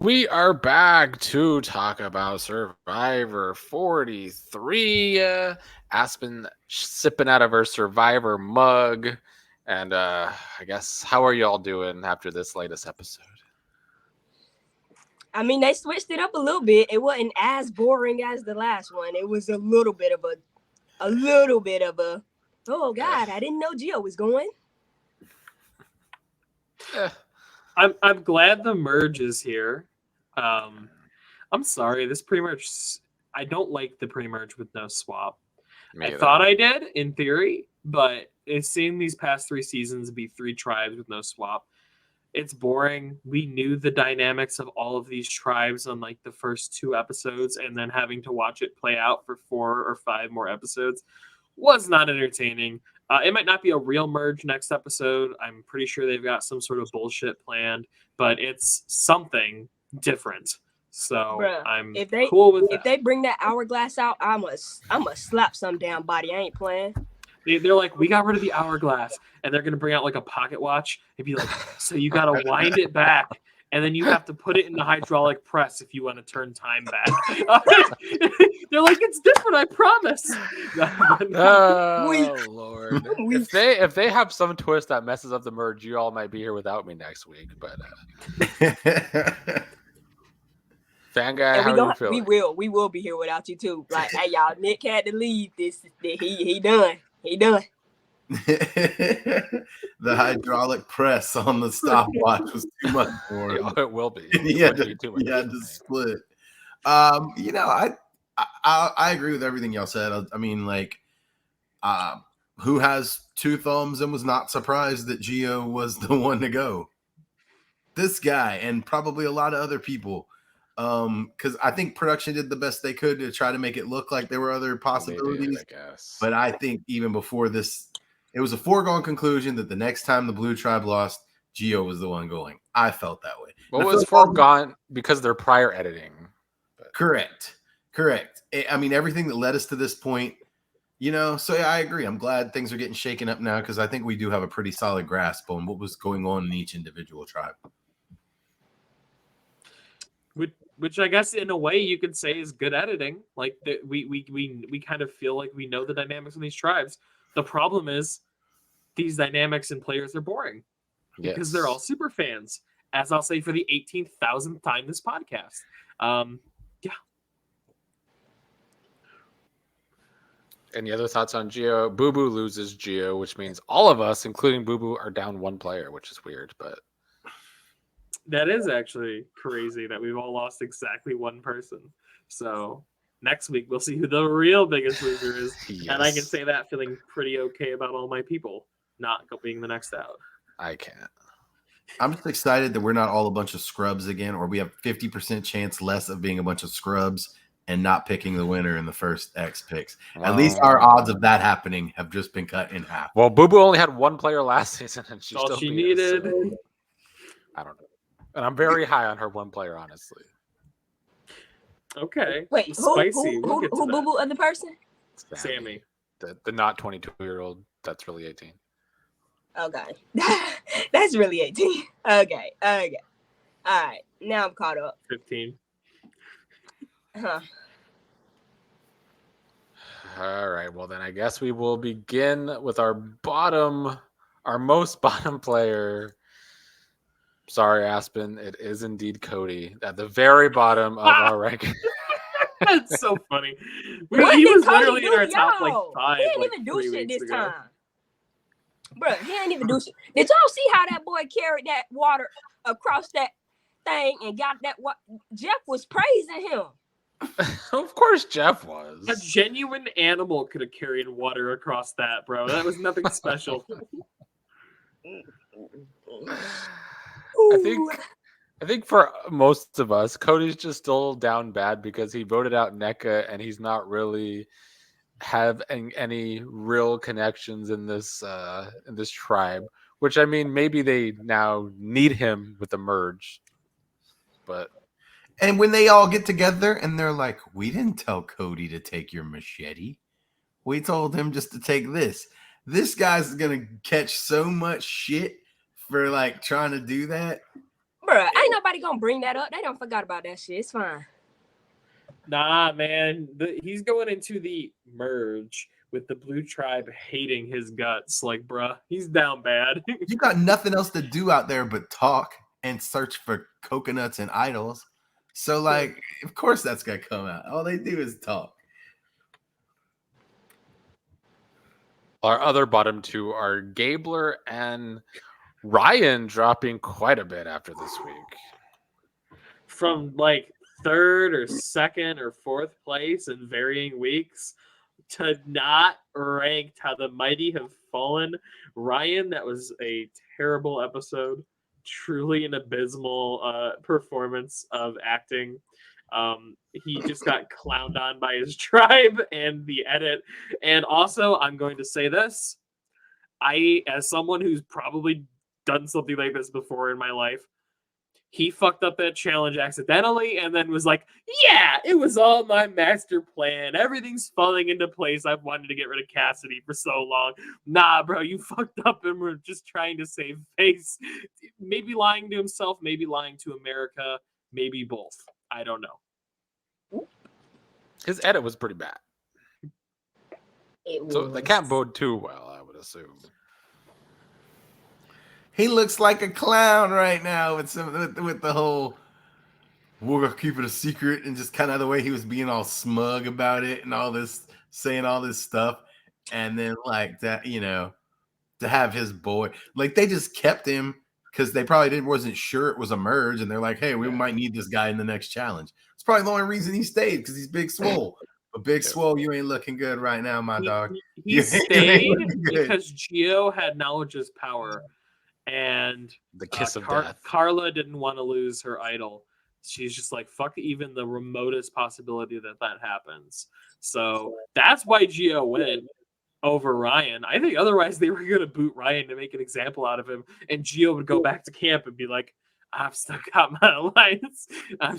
We are back to talk about Survivor 43. Aspen sipping out of her Survivor mug. And I guess, how are y'all doing after this latest episode? I mean, they switched it up a little bit. It wasn't as boring as the last one. It was a little bit of a. Oh God, I didn't know Gio was going. Eh, I'm glad the merge is here. I'm sorry, this pre-merge. I don't like the pre-merge with no swap. I thought I did in theory, but it's seen these past 3 seasons be 3 tribes with no swap. It's boring. We knew the dynamics of all of these tribes on like the first 2 episodes, and then having to watch it play out for 4 or 5 more episodes was not entertaining. It might not be a real merge next episode. I'm pretty sure they've got some sort of bullshit planned, but it's something different. So Bruh, I'm if they cool with if they bring that hourglass out, I'm a slap some damn body. I ain't playing. They're like, we got rid of the hourglass, and they're gonna bring out like a pocket watch and be like, so you gotta wind it back, and then you have to put it in the hydraulic press if you want to turn time back. They're like, it's different, I promise. Oh Lord! If they have some twist that messes up the merge, you all might be here without me next week. But fan guy, how are you feeling? We will be here without you too. Like, hey y'all, Nick had to leave. He done. The hydraulic press on the stopwatch was too much for him. It will be. He had to split. I agree with everything y'all said. I mean, like, who has 2 thumbs and was not surprised that Gio was the one to go? This guy and probably a lot of other people. Because I think production did the best they could to try to make it look like there were other possibilities. I guess. But I think even before this, it was a foregone conclusion that the next time the Blue Tribe lost, Gio was the one going. I felt that way. Well, it was foregone because of their prior editing. But. Correct. I mean, everything that led us to this point, so yeah, I agree. I'm glad things are getting shaken up now because I think we do have a pretty solid grasp on what was going on in each individual tribe. Which I guess in a way you could say is good editing. Like we kind of feel like we know the dynamics of these tribes. The problem is these dynamics and players are boring because they're all super fans. As I'll say for the 18,000th time this podcast. Yeah. Any other thoughts on Gio? Boo Boo loses Gio, which means all of us, including Boo Boo, are down 1 player, which is weird, but. That is actually crazy that we've all lost exactly 1 person. So next week we'll see who the real biggest loser is. Yes. And I can say that feeling pretty okay about all my people not being the next out. I can't. I'm just excited that we're not all a bunch of scrubs again, or we have 50% chance less of being a bunch of scrubs and not picking the winner in the first X picks. At least our odds of that happening have just been cut in half. Well, Boo Boo only had 1 player last season, and she all she needed. So I don't know. And I'm very high on her 1 player, honestly. Okay. Wait, spicy. Who Boo Boo other person? Sammy. The not 22-year-old that's really 18. Okay. That's really 18. Okay. All right. Now I'm caught up. 15. Huh. All right. Well, then I guess we will begin with our most bottom player. Sorry, Aspen. It is indeed Cody at the very bottom of our ranking. That's so funny. He was literally in our top like 5. He didn't even do shit this time. Bro, he ain't even do shit. Did y'all see how that boy carried that water across that thing and got that? Jeff was praising him. Of course, Jeff was. A genuine animal could have carried water across that, bro. That was nothing special. I think for most of us, Cody's just still down bad because he voted out NECA and he's not really have any real connections in this tribe. Which, I mean, maybe they now need him with the merge, but. And when they all get together and they're like, we didn't tell Cody to take your machete. We told him just to take this. This guy's going to catch so much shit for like trying to do that. Bruh, ain't nobody gonna bring that up. They don't forgot about that shit. It's fine. Nah, man. He's going into the merge with the Blue Tribe hating his guts. Like, bruh, he's down bad. You got nothing else to do out there but talk and search for coconuts and idols. So, like, of course that's gonna come out. All they do is talk. Our other bottom two are Gabler and Ryan, dropping quite a bit after this week. From like third or second or fourth place in varying weeks to not ranked how the mighty have fallen. Ryan, that was a terrible episode. Truly an abysmal performance of acting. He just got clowned on by his tribe and the edit. And also, I'm going to say this. As someone who's probably done something like this before in my life, he fucked up that challenge accidentally and then was like, yeah, it was all my master plan. Everything's falling into place. I've wanted to get rid of Cassidy for so long. Nah, bro, you fucked up and we're just trying to save face. Maybe lying to himself, maybe lying to America, maybe both. I don't know. His edit was pretty bad. So they can't bode too well, I would assume. He looks like a clown right now with the whole we're gonna keep it a secret and just kind of the way he was being all smug about it and all this, saying all this stuff, and then like that, to have his boy, like they just kept him because they probably wasn't sure it was a merge, and they're like, hey, we might need this guy in the next challenge. It's probably the only reason he stayed because he's Big Swole. But Big Swole, you ain't looking good right now, my dog. He stayed because Gio had knowledge is power. And the kiss of death. Carla didn't want to lose her idol. She's just like, fuck even the remotest possibility that happens. So that's why Gio went over Ryan. I think otherwise they were going to boot Ryan to make an example out of him. And Gio would go back to camp and be like, I've still got my alliance. I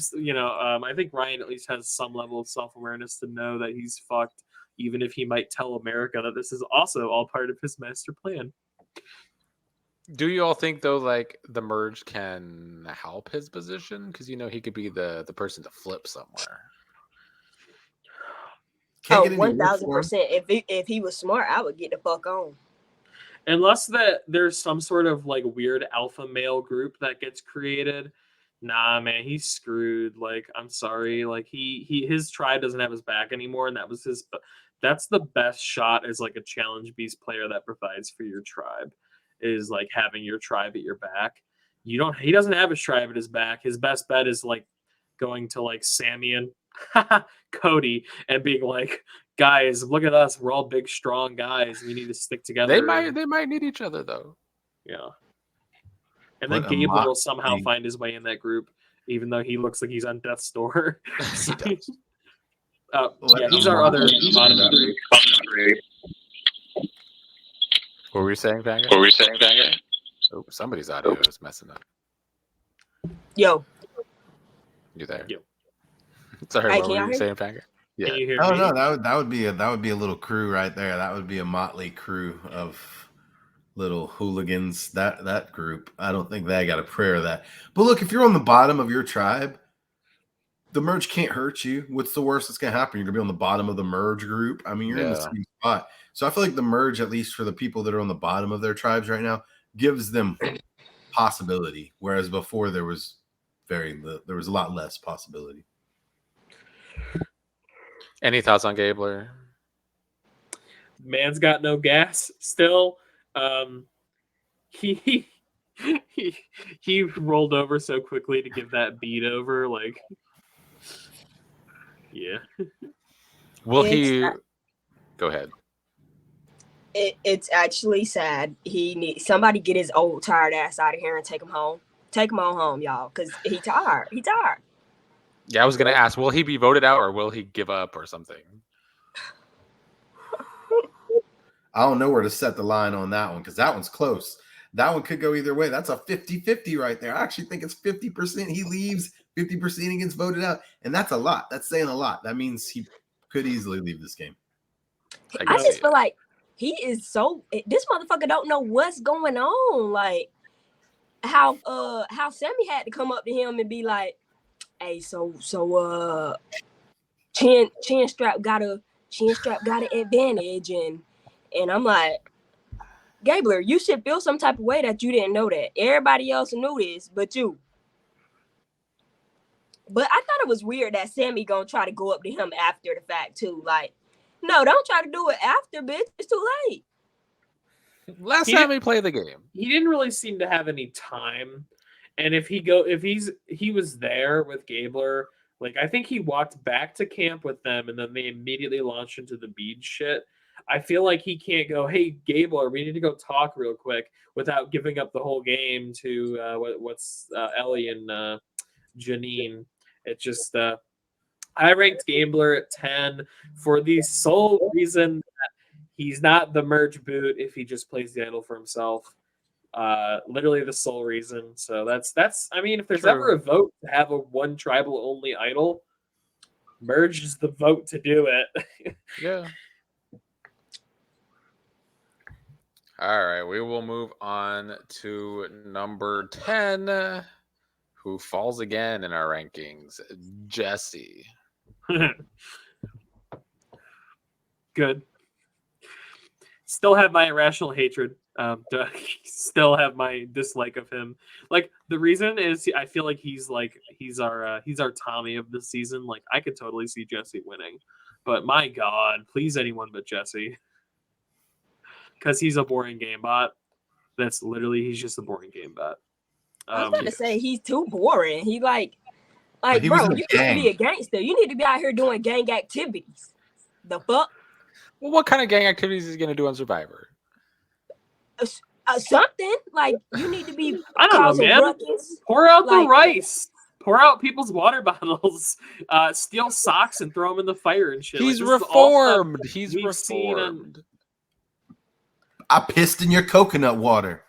think Ryan at least has some level of self-awareness to know that he's fucked, even if he might tell America that this is also all part of his master plan. Do you all think though, like the merge can help his position? Because he could be the person to flip somewhere. 1,000%. If he was smart, I would get the fuck on. Unless that there's some sort of like weird alpha male group that gets created. Nah, man, he's screwed. Like, I'm sorry. Like his tribe doesn't have his back anymore, and that's the best shot as like a challenge beast player that provides for your tribe. Is like having your tribe at your back. He doesn't have his tribe at his back. His best bet is like going to like Sammy and Cody and being like, guys, look at us. We're all big, strong guys. We need to stick together. They might need each other though. Yeah. And then Gable will somehow find his way in that group, even though he looks like he's on death's door. He's our other bottom three. What were we saying, Vanguard? Oh, somebody's audio is messing up. Yo. You there? Yo. Sorry, what were you saying, Vanguard? Yeah. Can you hear Oh me? no, that would be a little crew right there. That would be a motley crew of little hooligans. That group. I don't think they got a prayer of that. But look, if you're on the bottom of your tribe, the merge can't hurt you. What's the worst that's gonna happen? You're gonna be on the bottom of the merge group. I mean, you're in the same spot. So I feel like the merge, at least for the people that are on the bottom of their tribes right now, gives them possibility. Whereas before there was a lot less possibility. Any thoughts on Gabler? Man's got no gas still. He rolled over so quickly to give that beat over. Like, yeah. Will he? Go ahead. It's actually sad. He needs somebody get his old tired ass out of here and take him home. Take him on home, y'all, because he tired. He tired. Yeah, I was gonna ask, will he be voted out or will he give up or something? I don't know where to set the line on that one because that one's close. That one could go either way. That's a 50-50 right there. I actually think it's 50% he leaves, 50% he gets voted out. And that's a lot. That's saying a lot. That means he could easily leave this game. I just feel like he is this motherfucker don't know what's going on. Like, how Sammy had to come up to him and be like, "Hey, so chin strap got an advantage," and I'm like, Gabler, you should feel some type of way that you didn't know that. Everybody else knew this, but you. But I thought it was weird that Sammy gonna try to go up to him after the fact too. Like, no, don't try to do it after, bitch. It's too late. Last time we played the game, he didn't really seem to have any time. And if he was there with Gabler, like I think he walked back to camp with them, and then they immediately launched into the bead shit. I feel like he can't go, "Hey, Gabler, we need to go talk real quick," without giving up the whole game to Ellie and Janine. It just I ranked Gabler at 10 for the sole reason that he's not the merge boot if he just plays the idol for himself. Literally the sole reason. So that's I mean, if there's ever a vote to have a one tribal only idol, merge is the vote to do it. Yeah. All right, we will move on to number 10, who falls again in our rankings, Jesse. Good. Still have my irrational hatred. Still have my dislike of him. Like the reason is I feel like he's our Tommy of the season. Like I could totally see Jesse winning, but my God, please anyone but Jesse, because he's a boring game bot. He's just a boring game bot. I was about to say he's too boring. He like bro, you need to be a gangster. You need to be out here doing gang activities. The fuck? Well, what kind of gang activities is he gonna do on Survivor? Something like you need to be. I don't know, man. Ruckus. Pour out the rice. Pour out people's water bottles. Steal socks and throw them in the fire and shit. He's reformed. He's reformed. I pissed in your coconut water.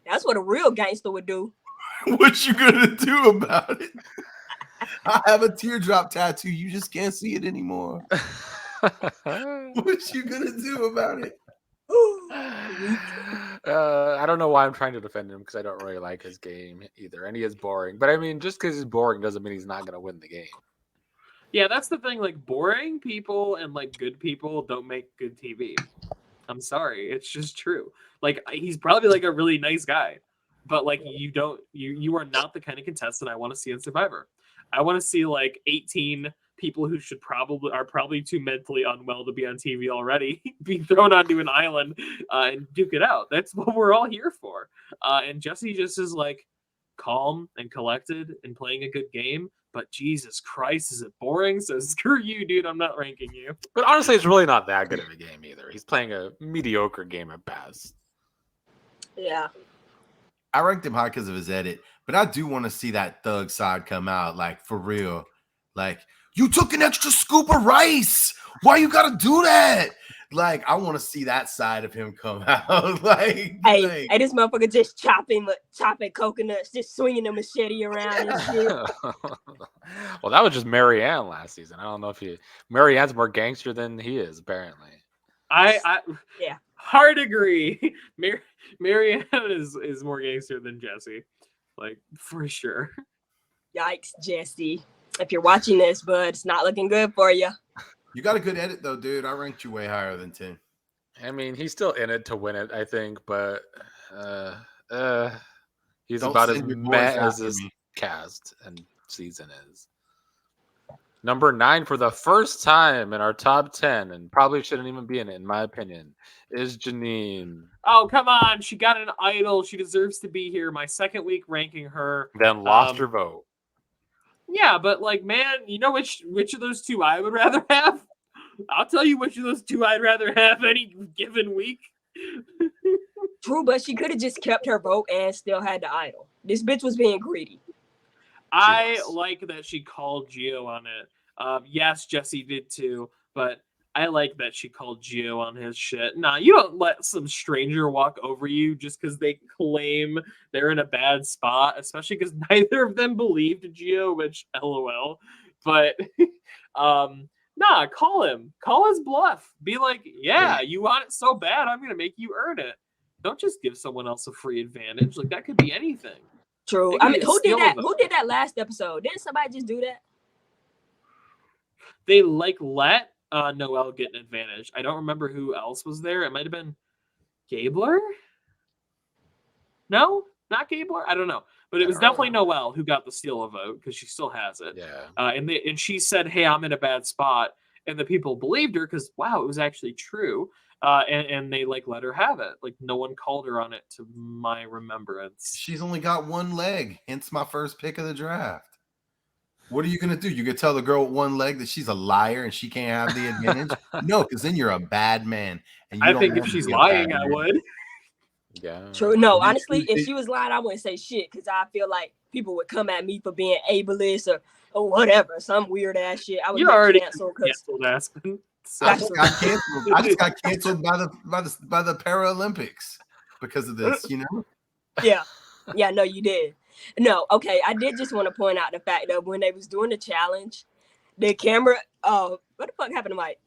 That's what a real gangster would do. What you gonna do about it? I have a teardrop tattoo. You just can't see it anymore. What you gonna do about it? I don't know why I'm trying to defend him because I don't really like his game either, and he is boring. But I mean, just because he's boring doesn't mean he's not gonna win the game. Yeah, that's the thing. Like boring people and like good people don't make good TV. I'm sorry, it's just true. Like he's probably like a really nice guy, but like you are not the kind of contestant I want to see in Survivor. I want to see like 18 people who are probably too mentally unwell to be on TV already being thrown onto an island and duke it out. That's what we're all here for. And Jesse just is like calm and collected and playing a good game. But Jesus Christ, is it boring? So screw you, dude. I'm not ranking you. But honestly, it's really not that good of a game either. He's playing a mediocre game at best. Yeah. I ranked him high because of his edit, but I do want to see that thug side come out, like for real. Like, you took an extra scoop of rice. Why you gotta do that? Like, I want to see that side of him come out. Hey, this motherfucker just chopping coconuts, just swinging the machete around and shit. Well, that was just Marianne last season. I don't know if Marianne's more gangster than he is, apparently. I yeah, hard agree. Marianne is more gangster than Jesse, like for sure. Yikes, Jesse! If you're watching this, bud, it's not looking good for you. You got a good edit though, dude. I ranked you way higher than 10. I mean, he's still in it to win it, I think, but he's about as mad as his cast and season is. Number 9 for the first time in our top 10, and probably shouldn't even be in it, in my opinion, is Janine. Oh, come on. She got an idol. She deserves to be here. My second week ranking her. Then lost her vote. Yeah, but like, man, you know which of those two I would rather have? I'll tell you which of those two I'd rather have any given week. True, but she could have just kept her vote and still had the idol. This bitch was being greedy. I like that she called Gio on it. Yes, Jesse did too, but I like that she called Gio on his shit. Nah, you don't let some stranger walk over you just because they claim they're in a bad spot, especially because neither of them believed Gio, which LOL. But nah, call him. Call his bluff. Be like, yeah, you want it so bad, I'm gonna make you earn it. Don't just give someone else a free advantage. Like that could be anything. True. It I could mean, be a who did steal that? vote. Who did that last episode? Didn't somebody just do that? They let Noelle get an advantage. I don't remember who else was there. It might have been Gabler. No, not Gabler. I don't know, but it was definitely Noelle who got the steal a vote because she still has it. Yeah. And she said, "Hey, I'm in a bad spot," and the people believed her because wow, it was actually true. And they like let her have it. Like no one called her on it, to my remembrance. She's only got one leg. Hence my first pick of the draft. What are you gonna do? You gonna tell the girl with one leg that she's a liar and she can't have the advantage? No, because then you're a bad man. And you I don't think if want to she's be a lying, bad I man. would. Yeah. True. No, Well, honestly, they- if she was lying, I wouldn't say shit because I feel like people would come at me for being ableist or whatever, some weird ass shit. I would You're get already canceled because canceled, Aspen. So, I just got canceled. I just got canceled by the Paralympics because of this. You know. yeah, no, you did. No, okay, I did just want to point out the fact that when they was doing the challenge, the camera, what the fuck happened to Mike?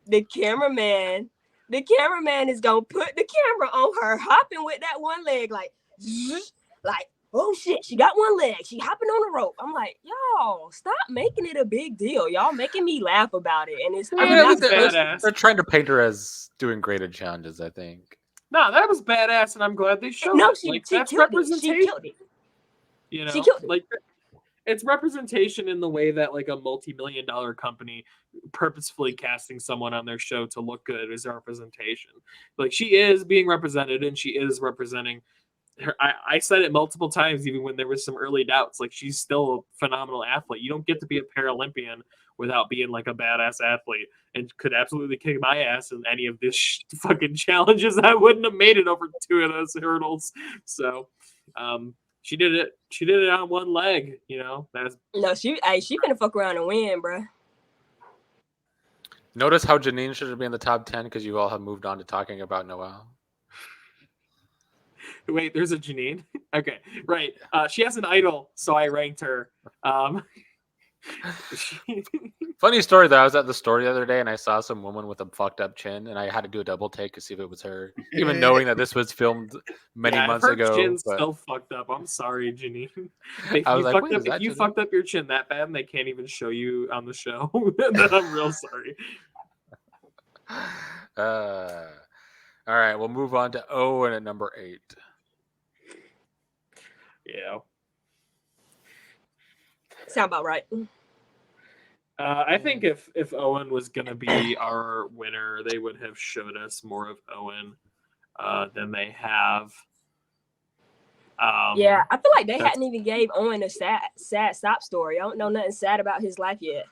The cameraman is gonna put the camera on her hopping with that one leg, like, oh shit, she got one leg, she hopping on the rope. I'm like, y'all, stop making it a big deal. Y'all making me laugh about it, and it's I I mean, mean, that at was least badass. they're trying to paint her as doing great at challenges, I think. no, that was badass, and I'm glad they showed no, it. she Like that's killed it. She representation. killed it. You know, She killed it. like it's representation in the way that like a multi-million-dollar company purposefully casting someone on their show to look good is representation. Like she is being represented, and she is representing her. I said it multiple times, even when there was some early doubts. Like she's still a phenomenal athlete. You don't get to be a Paralympian without being like a badass athlete, and could absolutely kick my ass in any of this fucking challenges. I wouldn't have made it over 2 of those hurdles. So, she did it. She did it on one leg. You know, that's No, she finna fuck around and win, bro. Notice how Janine should be in the top 10 because you all have moved on to talking about Noelle. wait. There's a Janine. Okay, right. She has an idol, so I ranked her. Funny story though, I was at the store the other day and I saw some woman with a fucked up chin and I had to do a double take to see if it was her, even knowing that this was filmed many yeah, months her ago. chin's but- still fucked up. I'm sorry, Janine. If I you was like, fucked wait, up, is that if you Janine? fucked up your chin that bad and they can't even show you on the show, then I'm real sorry. All right, we'll move on to Owen at number 8. Yeah. Sound about right. I think if Owen was gonna be our winner, they would have showed us more of Owen than they have. Yeah, I feel like they that's- hadn't even gave Owen a sad stop story. I don't know nothing sad about his life yet.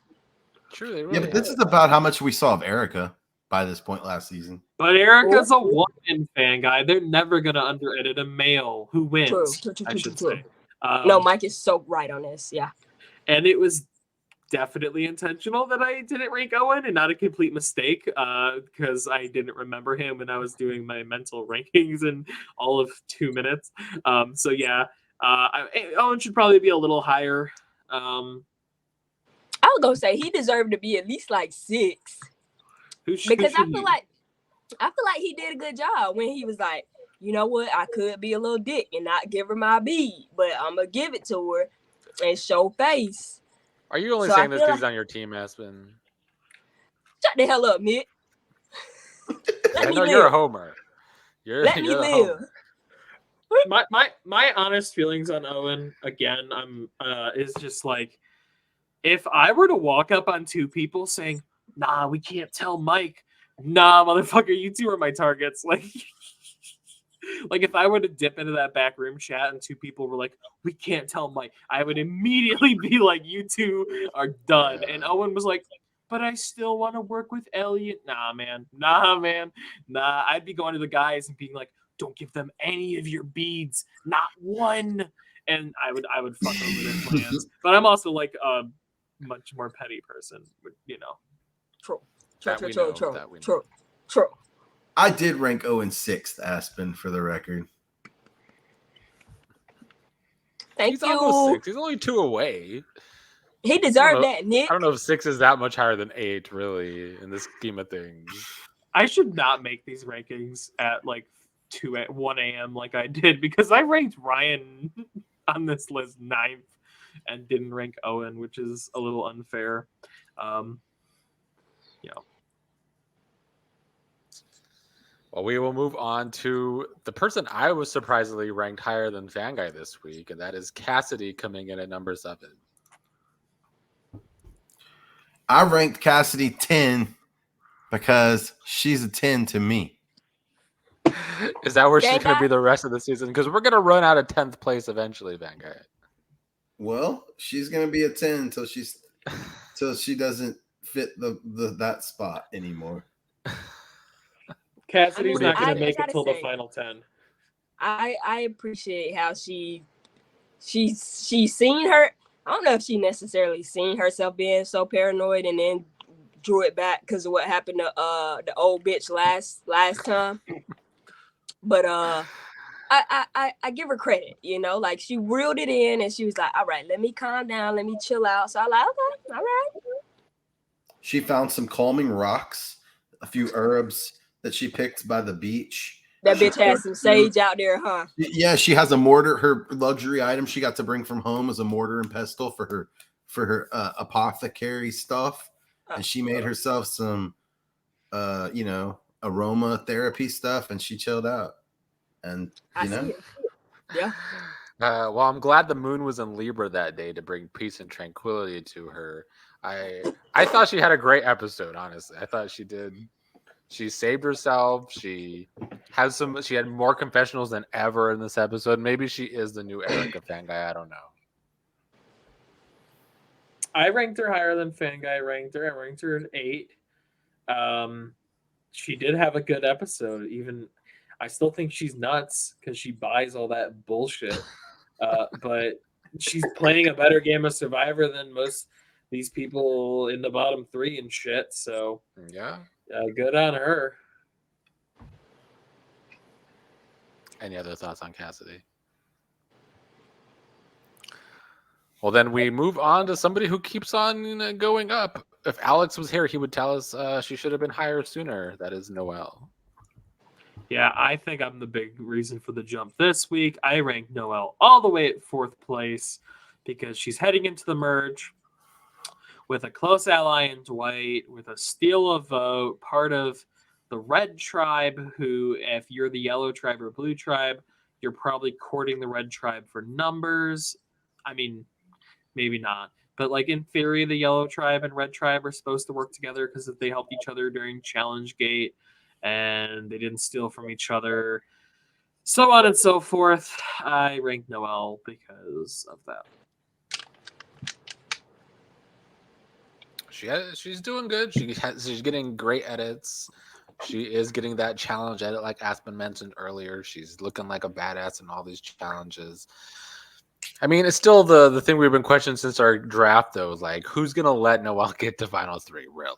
True, they Yeah, really but this is about how much we saw of Erica by this point last season. But Erica's a woman fan guy. They're never gonna underedit a male who wins. True. I should True. say. No, Mike is so right on this. Yeah. And it was definitely intentional that I didn't rank Owen and not a complete mistake because I didn't remember him when I was doing my mental rankings in all of 2 minutes. So yeah, Owen should probably be a little higher. I was gonna say he deserved to be at least like 6 because I feel like he did a good job when he was like, you know what, I could be a little dick and not give her my bead, but I'm gonna give it to her and show face. Are you only So I saying this feel dude's on your team, Aspen? Shut the hell up, Mick. Let I me know you're a live. homer. You're Let me the live. homer. my honest feelings on Owen again, is just like if I were to walk up on 2 people saying, "Nah, we can't tell Mike." Nah, motherfucker, you 2 are my targets. Like if I were to dip into that back room chat and 2 people were like, "We can't tell Mike," I would immediately be like, "You 2 are done." Yeah. And Owen was like, "But I still want to work with Elliot." Nah, man. Nah. I'd be going to the guys and being like, "Don't give them any of your beads, not one." And I would fuck over their plans. But I'm also like a much more petty person, you know. True. That we know, that we know. True. I did rank Owen 6th, Aspen, for the record. Thank He's you. almost 6. He's only 2 away. He deserved know. that, Nick. I don't know if 6 is that much higher than 8, really, in this scheme of things. I should not make these rankings at like 1 a.m. like I did, because I ranked Ryan on this list 9th and didn't rank Owen, which is a little unfair. Well, we will move on to the person I was surprisingly ranked higher than Fanguy this week, and that is Cassidy coming in at number 7. I ranked Cassidy 10 because she's a 10 to me. Is that where she's Fanguy? going to be the rest of the season? Because we're going to run out of 10th place eventually, Fanguy. Well, she's gonna be a 10 until she doesn't fit that spot anymore. Cassidy's not going I to make it gotta till the say, final 10. I appreciate how she's seen her. I don't know if she necessarily seen herself being so paranoid and then drew it back because of what happened to the old bitch last time. But I give her credit, like she reeled it in and she was like, all right, let me calm down, let me chill out. So I like, okay, all right. She found some calming rocks, a few herbs that she picked by the beach. That bitch has some sage out there, huh? Yeah, she has a mortar. Her luxury item she got to bring from home is a mortar and pestle for her apothecary stuff, and she made herself some, aromatherapy stuff, and she chilled out. And I see it. Yeah. Well, I'm glad the moon was in Libra that day to bring peace and tranquility to her. I thought she had a great episode, honestly. I thought she did. She saved herself. She had more confessionals than ever in this episode. Maybe she is the new Erica Fanguy. I don't know. I ranked her higher than Fanguy ranked her. I ranked her at 8. She did have a good episode. Even I still think she's nuts because she buys all that bullshit. But she's playing a better game of Survivor than most these people in the bottom 3 and shit. So yeah, good on her. Any other thoughts on Cassidy? Well, then we move on to somebody who keeps on going up. If Alex was here, he would tell us she should have been higher sooner. That is Noelle. Yeah, I think I'm the big reason for the jump this week. I ranked Noelle all the way at 4th place because she's heading into the merge with a close ally in Dwight, with a steal a vote, part of the red tribe, who, if you're the yellow tribe or blue tribe, you're probably courting the red tribe for numbers. I mean, maybe not. But like in theory, the yellow tribe and red tribe are supposed to work together because they helped each other during Challenge Gate and they didn't steal from each other. So on and so forth. I ranked Noelle because of that. She's doing good. She's getting great edits. She is getting that challenge edit like Aspen mentioned earlier. She's looking like a badass in all these challenges. I mean, it's still the thing we've been questioning since our draft, though. Like, who's going to let Noelle get to Final 3, really?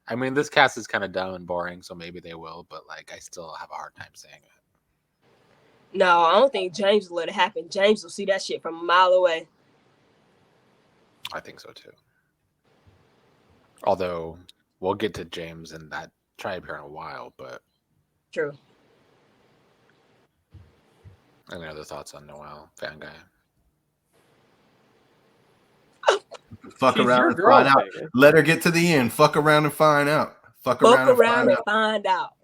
I mean, this cast is kind of dumb and boring, so maybe they will, but, like, I still have a hard time saying it. No, I don't think James will let it happen. James will see that shit from a mile away. I think so, too. Although, we'll get to James and that tribe here in a while, but... True. Any other thoughts on Noelle, Fanguy? Fuck around and find out. Let her get to the end. Fuck around and find out. Fuck around and find out.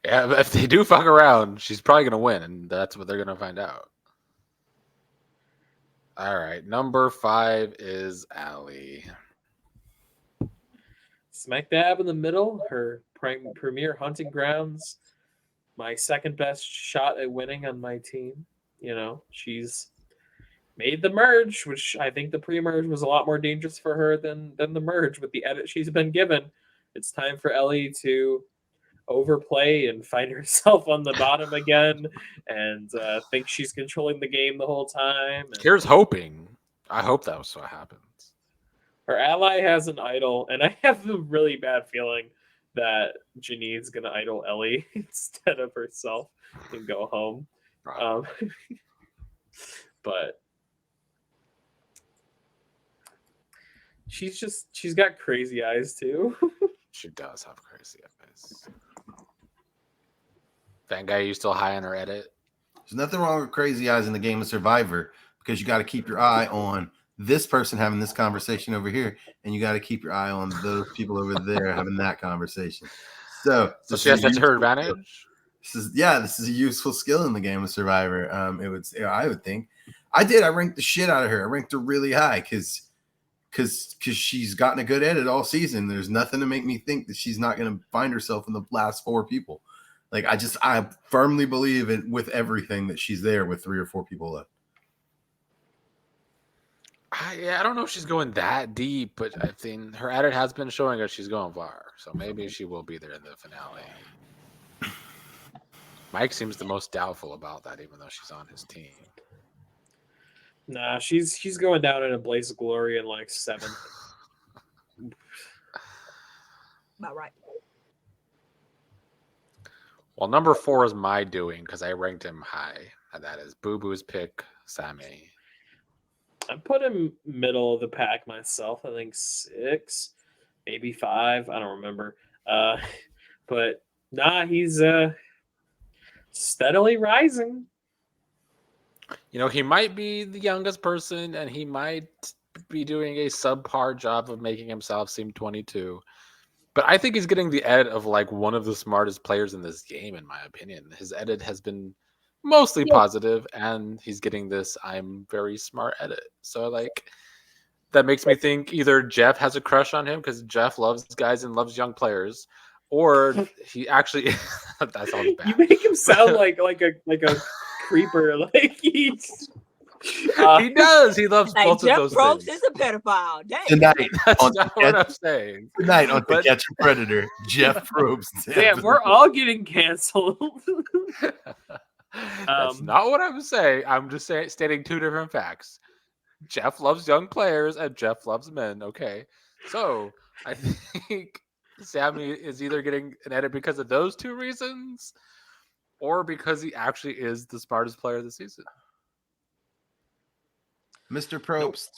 Yeah, but if they do fuck around, she's probably going to win, and that's what they're going to find out. All right, number 5 is Allie. Smack dab in the middle, her premier hunting grounds, my second best shot at winning on my team. You know, she's made the merge, which I think the pre-merge was a lot more dangerous for her than the merge with the edit she's been given. It's time for Ellie to overplay and find herself on the bottom again and think she's controlling the game the whole time. And here's hoping. I hope that was what happens. Her ally has an idol, and I have a really bad feeling that Janine's going to idol Ellie instead of herself and go home. But she's got crazy eyes too. She does have crazy eyes. Van Guy, you still high on her edit? There's nothing wrong with crazy eyes in the game of Survivor because you got to keep your eye on this person having this conversation over here, and you got to keep your eye on those people over there having that conversation. So she has that to her advantage. This is a useful skill in the game of Survivor. I would think. I ranked the shit out of her. I ranked her really high because she's gotten a good edit all season. There's nothing to make me think that she's not going to find herself in the last 4 people. Like I firmly believe with everything that she's there with 3 or 4 people left. I don't know if she's going that deep, but I think her edit has been showing us she's going far. So maybe she will be there in the finale. Mike seems the most doubtful about that, even though she's on his team. Nah, she's going down in a blaze of glory in like 7th. About right. Well, number 4 is my doing because I ranked him high, and that is Boo Boo's pick, Sammy. I put him middle of the pack myself. I think 6, maybe 5. I don't remember. But nah, he's steadily rising. You know, he might be the youngest person, and he might be doing a subpar job of making himself seem 22. But I think he's getting the edit of like one of the smartest players in this game, in my opinion. His edit has been mostly positive, and he's getting this "I'm very smart" edit. So like that makes me think either Jeff has a crush on him because Jeff loves guys and loves young players, or he actually that sounds bad. You make him sound like a creeper. Like he does. He loves Like both Jeff of those Probst things. is a pedophile. Dang. Tonight, That's on not what I'm saying. Tonight on To Catch a Predator, Jeff Probst. Damn, we're all getting canceled. That's not what I'm saying. I'm just stating 2 different facts. Jeff loves young players and Jeff loves men. Okay. So I think Sammy is either getting an edit because of those 2 reasons or because he actually is the smartest player of the season. Mr. Probst,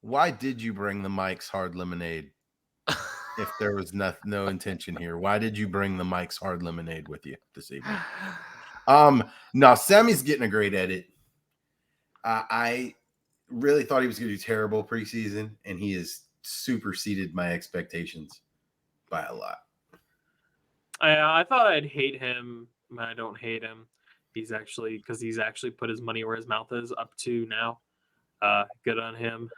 why did you bring the Mike's Hard Lemonade? If there was no intention here, why did you bring the Mike's Hard Lemonade with you this evening? No, Sammy's getting a great edit. I really thought he was going to do terrible preseason, and he has superseded my expectations by a lot. I thought I'd hate him. I don't hate him. He's actually put his money where his mouth is up to now. Good on him.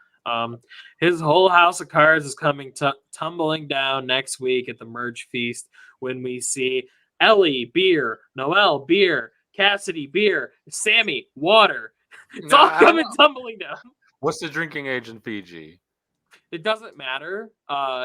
His whole house of cards is coming tumbling down next week at the Merge Feast when we see Ellie, beer, Noelle, beer, Cassidy, beer, Sammy, water. It's all coming tumbling down. What's the drinking age in Fiji? It doesn't matter.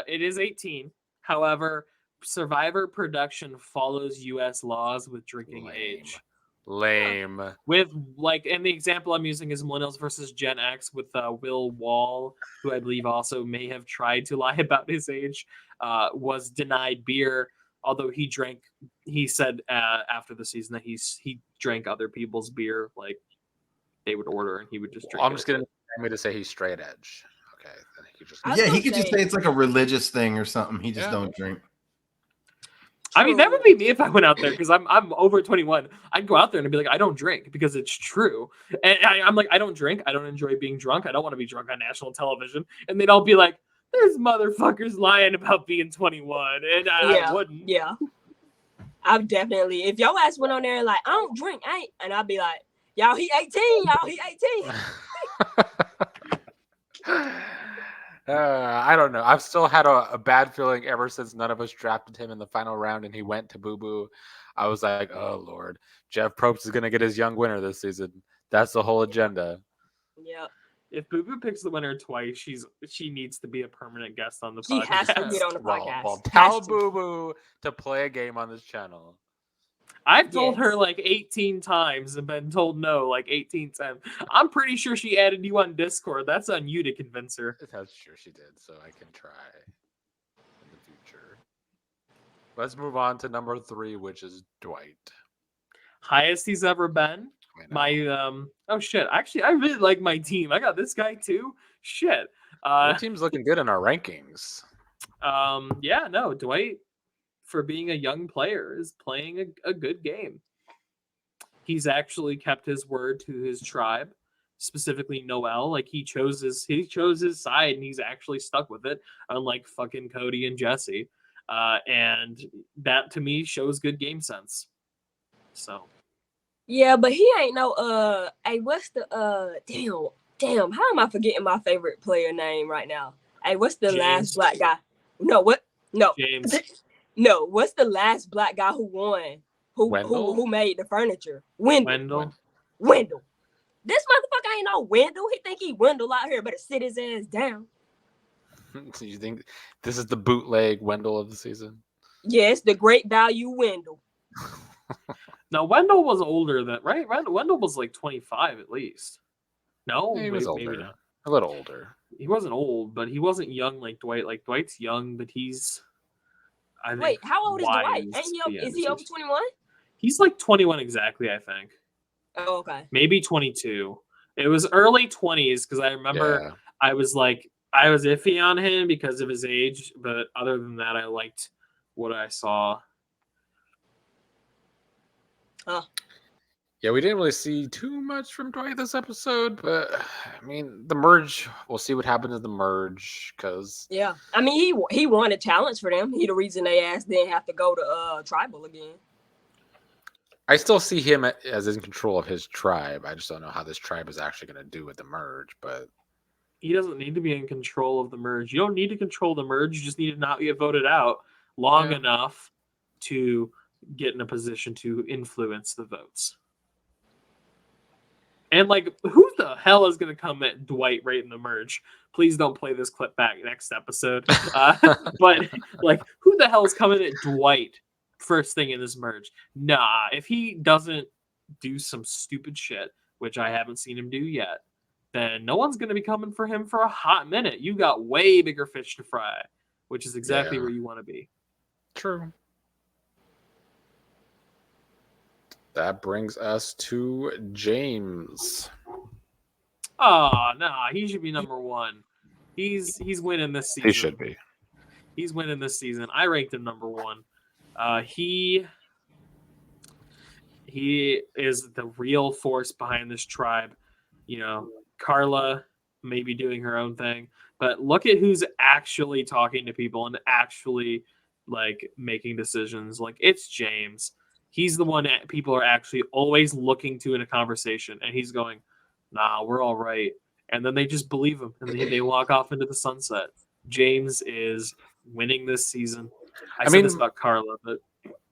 It is 18. However, Survivor production follows U.S. laws with drinking age. Lame. With and the example I'm using is Millennials versus Gen X with Will Wall, who I believe also may have tried to lie about his age, was denied beer. Although he said after the season that he drank other people's beer, like they would order and he would just drink. I'm just gonna me to say he's straight edge. Okay, then he just he could just say it's like a religious thing or something. He just don't drink. I mean, that would be me if I went out there because I'm over 21. I'd go out there and be like, I don't drink because it's true. And I'm like, I don't drink. I don't enjoy being drunk. I don't want to be drunk on national television. And they'd all be like, there's motherfuckers lying about being 21. And I wouldn't. Yeah. I've definitely, if your ass went on there and like, I don't drink, and I'd be like, y'all, he 18. Y'all, he 18. I don't know. I've still had a bad feeling ever since none of us drafted him in the final round and he went to Boo Boo. I was like, oh, Lord. Jeff Probst is going to get his young winner this season. That's the whole agenda. Yeah. If Boo Boo picks the winner twice, she needs to be a permanent guest on the podcast. She has to get on the podcast. Well, tell Boo Boo to play a game on this channel. I've told her like 18 times and been told no like 18 times. I'm pretty sure she added you on Discord. That's on you to convince her. That's true, she did, so I can try in the future. Let's move on to number 3, which is Dwight. Highest he's ever been. My oh shit. Actually, I really like my team. I got this guy too. Shit. Your team's looking good in our rankings. Yeah, no, Dwight, for being a young player, is playing a good game. he's actually kept his word to his tribe, specifically Noel. Like he chose his side and he's actually stuck with it, unlike fucking Cody and Jesse. And that to me shows good game sense. So Yeah, but he ain't no hey, what's the damn, how am I forgetting my favorite player name right now? Hey, what's the James. last black guy? No, what? No. James. No, what's the last black guy who won? Wendell? Who made the furniture? Wendell. This motherfucker ain't no Wendell. He think he Wendell out here, better sit his ass down. So you think this is the bootleg Wendell of the season? Yes, the great value Wendell. Now Wendell was older than right? Wendell was like 25 at least. No, He was maybe older. not. A little older. He wasn't old, but he wasn't young like Dwight. Like Dwight's young, but he's I think Wait, how old is Dwight? wise Ain't to he be is he over honest. 21? He's like 21 exactly, I think. Oh, okay. Maybe 22. It was early 20s because I remember Yeah. I was iffy on him because of his age, but other than that, I liked what I saw. Yeah, we didn't really see too much from Dwight this episode, but I mean, the merge. We'll see what happens in the merge because Yeah. I mean, he won a challenge for them. He the reason they asked didn't have to go to tribal again. I still see him as in control of his tribe. I just don't know how this tribe is actually going to do with the merge. But He doesn't need to be in control of the merge. You don't need to control the merge. You just need to not get voted out long enough to get in a position to influence the votes. And like, who the hell is going to come at Dwight right in the merge? Please don't play this clip back next episode. But like, who the hell is coming at Dwight first thing in this merge? Nah, if he doesn't do some stupid shit, which I haven't seen him do yet, then no one's going to be coming for him for a hot minute. You got way bigger fish to fry, which is exactly Yeah. where you want to be. true. That brings us to James. Oh, nah, he should be number one. He's winning this season. He should be. He's winning this season. I ranked him number one. He is the real force behind this tribe. You know, Carla may be doing her own thing, but look at who's actually talking to people and actually like making decisions. Like it's James. He's the one that people are actually always looking to in a conversation, and he's going, "Nah, we're all right." And then they just believe him, and they walk off into the sunset. James is winning this season. I said this about Carla, but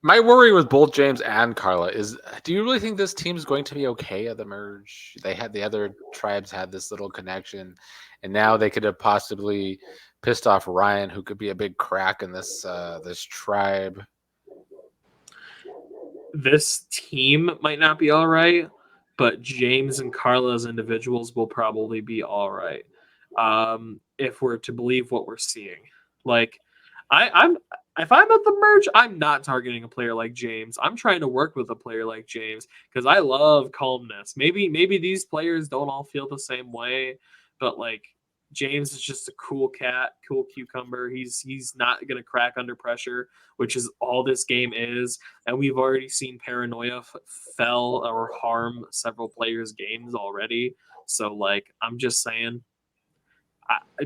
My worry with both James and Carla is: do you really think this team is going to be okay at the merge? The other tribes had this little connection, and now they could have possibly pissed off Ryan, who could be a big crack in this this tribe. this team might not be all right, but James and Carla as individuals will probably be all right. If we're to believe what we're seeing. Like, I'm if I'm at the merge, I'm not targeting a player like James. I'm trying to work with a player like James because I love calmness. Maybe these players don't all feel the same way, but like James is just a cool cat, cool cucumber. He's not gonna crack under pressure, which is all this game is. And we've already seen paranoia fell or harm several players' games already. So like, I'm just saying,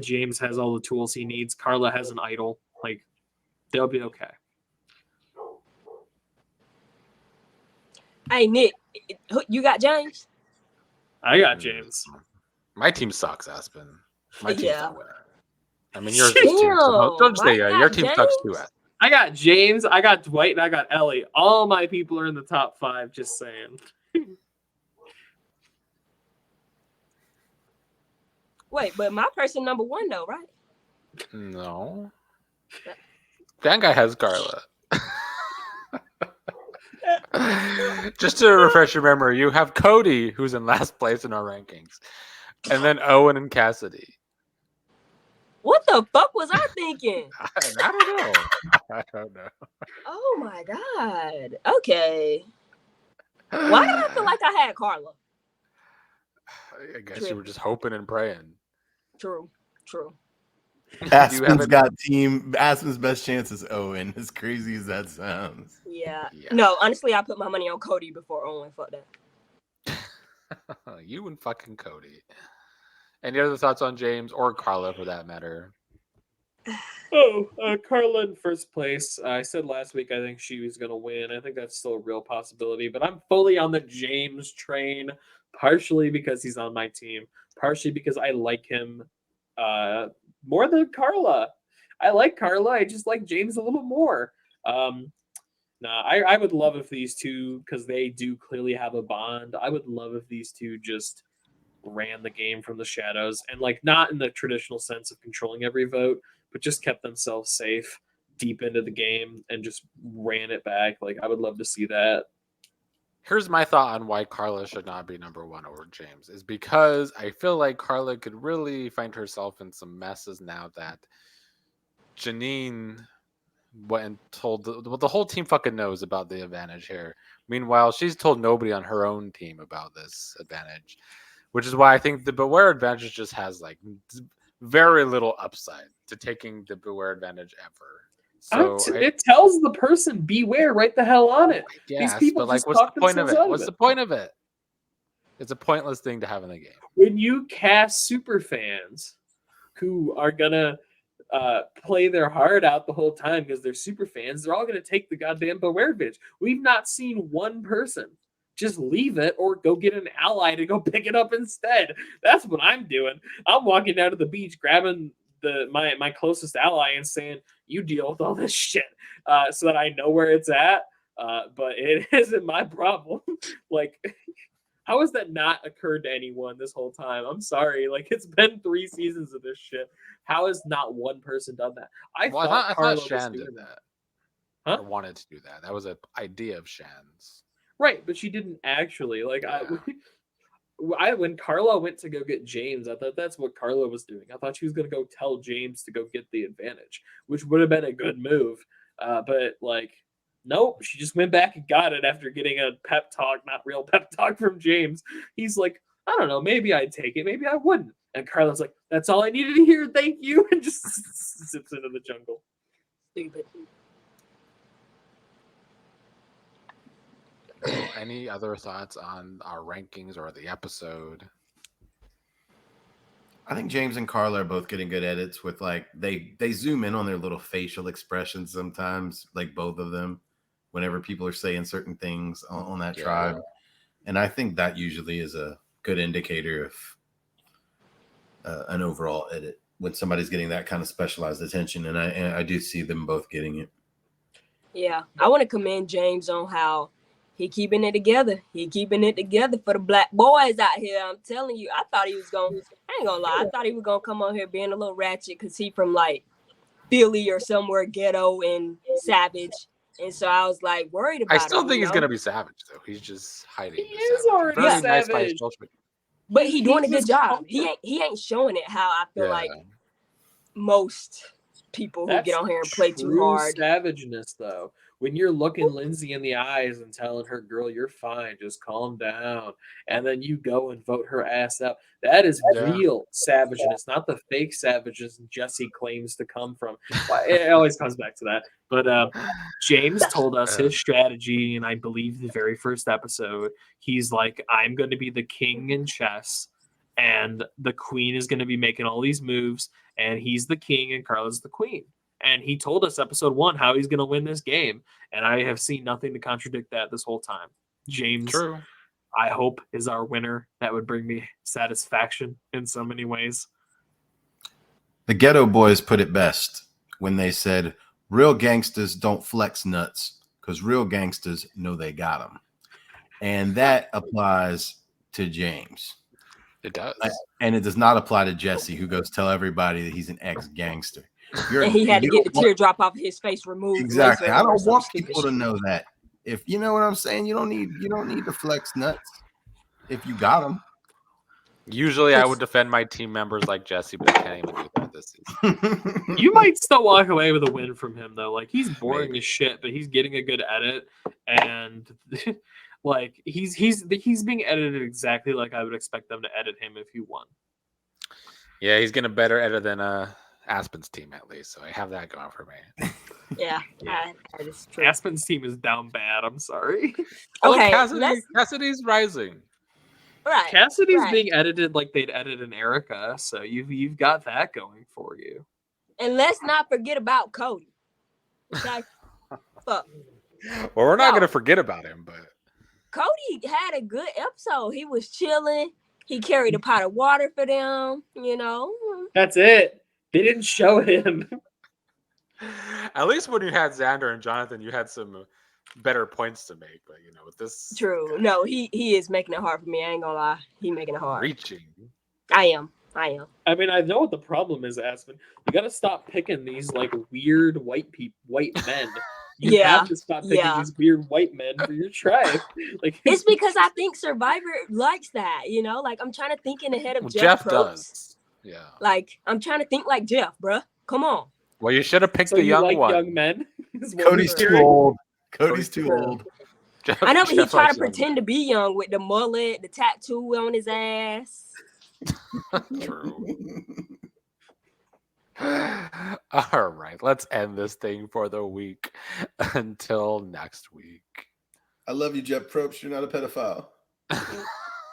James has all the tools he needs. Carla has an idol. Like, they'll be okay. Hey Nick, you got James? I got James. My team sucks, Aspen. My team's Yeah. not winning. I mean, yours is too. So don't say Damn, your team James? sucks too, Aspen. I got James, I got Dwight, and I got Ellie. All my people are in the top 5, just saying. Wait, but my person number one though, right? No. That guy has Carla. Just to refresh your memory, you have Cody, who's in last place in our rankings, and then Owen and Cassidy. What the fuck was I thinking? I don't know. I don't know. Oh my god. Okay. Why did I feel like I had Carla? I guess you were just hoping and praying. True. Aspen's Aspen's best chance is Owen, as crazy as that sounds. Yeah. Yeah. No, honestly, I put my money on Cody before Owen. Fuck that. You and fucking Cody. Any other thoughts on James or Carla for that matter? Carla in first place. I said last week I think she was going to win. I think that's still a real possibility, but I'm fully on the James train, partially because he's on my team, partially because I like him more than Carla. I like Carla. I just like James a little more. I would love if these two, because they do clearly have a bond, I would love if these two just ran the game from the shadows and like not in the traditional sense of controlling every vote, but just kept themselves safe deep into the game and just ran it back. Like I would love to see that. Here's my thought on why Carla should not be number one over James is because I feel like Carla could really find herself in some messes now that Janine went and told the whole team fucking knows about the advantage here. Meanwhile, she's told nobody on her own team about this advantage, which is why I think the Beware advantage just has like very little upside to taking the Beware advantage ever. So it tells the person beware right the hell on it. Yes, these people but like, just what's the talk point of themselves it? out What's of the it. point of it? It's a pointless thing to have in the game. When you cast super fans who are gonna play their heart out the whole time because they're super fans, they're all gonna take the goddamn Beware advantage. We've not seen one person just leave it or go get an ally to go pick it up instead. That's what I'm doing. I'm walking down to the beach, grabbing my closest ally and saying, "You deal with all this shit," so that I know where it's at. But it isn't my problem. Like, how has that not occurred to anyone this whole time? I'm sorry. Like, it's been 3 seasons of this shit. How has not one person done that? I thought Shan did that. Huh? Or wanted to do that. That was an idea of Shan's. Right, but she didn't actually. Like, yeah. When Carla went to go get James, I thought that's what Carla was doing. I thought she was going to go tell James to go get the advantage, which would have been a good move. But, like, nope, she just went back and got it after getting a pep talk, not real pep talk from James. He's like, I don't know, maybe I'd take it, maybe I wouldn't. And Carla's like, that's all I needed to hear, thank you, and just zips into the jungle. Stupid. Any other thoughts on our rankings or the episode? I think James and Carla are both getting good edits with like they zoom in on their little facial expressions sometimes, like both of them, whenever people are saying certain things on that tribe. And I think that usually is a good indicator of an overall edit when somebody's getting that kind of specialized attention. And I do see them both getting it. Yeah, I want to commend James on how he keeping it together. He keeping it together for the black boys out here. I'm telling you, I thought he was going, I ain't gonna lie, I thought he was going to come on here being a little ratchet because he from like Philly or somewhere ghetto and savage. And so I was like worried about I still him, think he's going to be savage though. He's just hiding. He is already Very savage. nice but he doing a good job. He ain't showing it how I feel like most people who get on here and play too hard. Savageness though. When you're looking Lindsay in the eyes and telling her, girl, you're fine, just calm down. And then you go and vote her ass out. That is real savageness, not the fake savageness Jesse claims to come from. It always comes back to that. But James told us his strategy, and I believe the very first episode, he's like, I'm going to be the king in chess, and the queen is going to be making all these moves, and he's the king and Carla's the queen. And he told us episode 1 how he's going to win this game. And I have seen nothing to contradict that this whole time. James, true. I hope, is our winner. That would bring me satisfaction in so many ways. The Ghetto Boys put it best when they said, real gangsters don't flex nuts because real gangsters know they got them. And that applies to James. It does. And it does not apply to Jesse, who goes tell everybody that he's an ex-gangster. And he had to get the teardrop off his face removed. Exactly. I don't want people to know that. If you know what I'm saying, you don't need to flex nuts if you got them. Usually I would defend my team members like Jesse, but I can't even do that this season. You might still walk away with a win from him though. Like he's boring as shit, but he's getting a good edit, and like he's being edited exactly like I would expect them to edit him if he won. Yeah, he's getting a better edit than Aspen's team at least, so I have that going for me. Yeah. That is true. Aspen's team is down bad. I'm sorry. Okay, Cassidy's rising. Right. Cassidy's right. being edited like they'd edit an Erica, so you've got that going for you. And let's not forget about Cody. Okay. Fuck. Well, we're not No. going to forget about him, but Cody had a good episode. He was chilling. He carried a pot of water for them, you know. That's it. They didn't show him. at least when you had Xander and Jonathan, you had some better points to make. But with this True. guy No, he is making it hard for me. I ain't gonna lie. He making it hard. reaching. I am. I mean, I know what the problem is, Aspen. You got to stop picking these like weird white men. You Yeah, have to stop picking yeah. these weird white men for your tribe. Like It's because I think Survivor likes that, Like I'm trying to think in the head of Well, Jeff Jeff Probst. does. Yeah. Like I'm trying to think like Jeff, bruh. Come on. Well, you should have picked so the you young like one. young men. is what Cody's we're too hearing? old. Cody's too True. old. Jeff- I know, but he Jeff tried likes to young pretend to be young with the mullet, the tattoo on his ass. men. True. All right, let's end this thing for the week. Until next week. I love you, Jeff Probst. You're not a pedophile.